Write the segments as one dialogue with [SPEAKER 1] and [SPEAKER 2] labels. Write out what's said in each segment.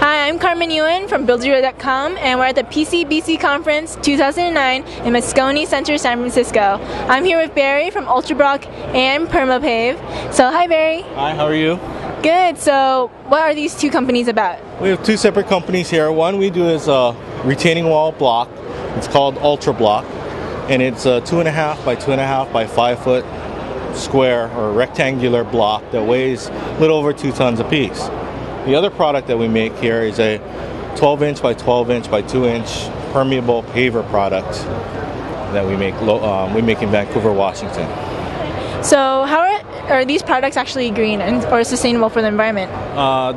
[SPEAKER 1] Hi, I'm Carmen Ewan from Builder.com, and we're at the PCBC Conference 2009 in Moscone Center, San Francisco. I'm here with Barry from Ultrablock and PermaPave. So, hi Barry.
[SPEAKER 2] Hi, how are you?
[SPEAKER 1] Good. So, what are these two companies about?
[SPEAKER 2] We have two separate companies here. One we do is a retaining wall block. It's called Ultrablock, and it's a 2.5 by 2.5 by 5 foot square or rectangular block that weighs a little over 2 tons apiece. The other product that we make here is a 12-inch by 12-inch by 2-inch permeable paver product that we make in Vancouver, Washington.
[SPEAKER 1] So how are these products actually green or sustainable for the environment?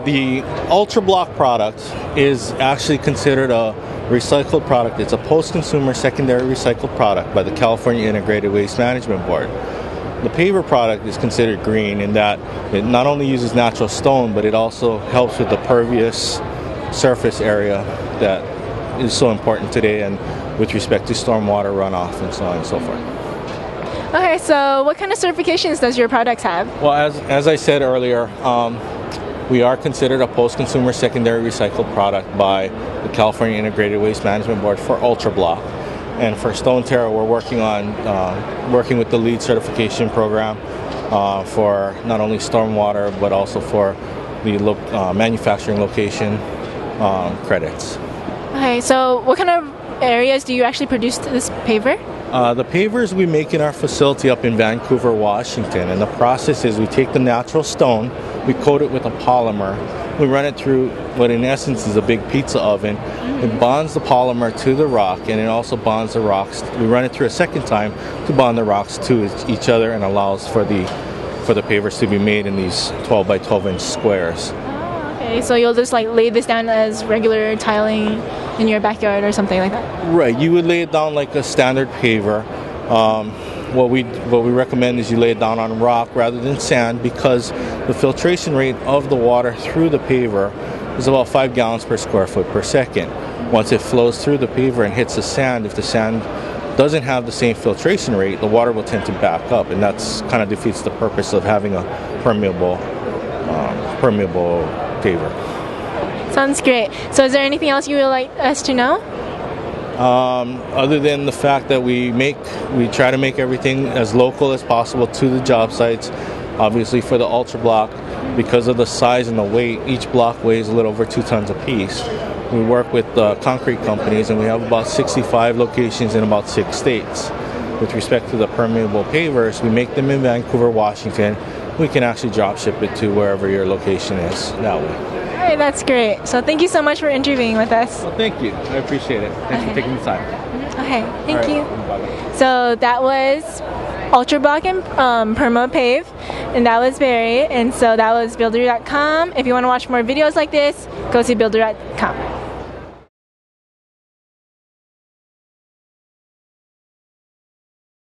[SPEAKER 2] The Ultrablock product is actually considered a recycled product. It's a post-consumer secondary recycled product by the California Integrated Waste Management Board. The paver product is considered green in that it not only uses natural stone, but it also helps with the pervious surface area that is so important today and with respect to stormwater runoff and so on and so forth.
[SPEAKER 1] Okay, so what kind of certifications does your products have?
[SPEAKER 2] Well, as I said earlier, we are considered a post-consumer secondary recycled product by the California Integrated Waste Management Board for Ultrablock. And for Stone Terra, we're working with the LEED certification program for not only stormwater, but also for the manufacturing location credits.
[SPEAKER 1] Okay, so what kind of areas do you actually produce this paver?
[SPEAKER 2] The pavers we make in our facility up in Vancouver, Washington, and the process is we take the natural stone, we coat it with a polymer, we run it through what in essence is a big pizza oven. It bonds the polymer to the rock, and it also bonds the rocks. We run it through a second time to bond the rocks to each other and allows for the pavers to be made in these 12 by 12 inch squares.
[SPEAKER 1] Okay, so you'll just like lay this down as regular tiling in your backyard or something like that?
[SPEAKER 2] Right, you would lay it down like a standard paver. What we recommend is you lay it down on rock rather than sand, because the filtration rate of the water through the paver is about 5 gallons per square foot per second. Once it flows through the paver and hits the sand, if the sand doesn't have the same filtration rate, the water will tend to back up, and that's kind of defeats the purpose of having a permeable paver.
[SPEAKER 1] Sounds great. So is there anything else you would like us to know?
[SPEAKER 2] Other than the fact that we try to make everything as local as possible to the job sites. Obviously for the Ultrablock, because of the size and the weight, each block weighs a little over 2 tons apiece. We work with concrete companies, and we have about 65 locations in about 6 states. With respect to the permeable pavers, we make them in Vancouver, Washington. We can actually drop ship it to wherever your location is that way.
[SPEAKER 1] All right, that's great. So thank you so much for interviewing with us.
[SPEAKER 2] Well, thank you. I appreciate it. Thanks for taking the time.
[SPEAKER 1] Okay, thank you.
[SPEAKER 2] Bye-bye.
[SPEAKER 1] So that was Ultrablock and PermaPave, and that was Barry, and so that was Builder.com. If you want to watch more videos like this, go to Builder.com.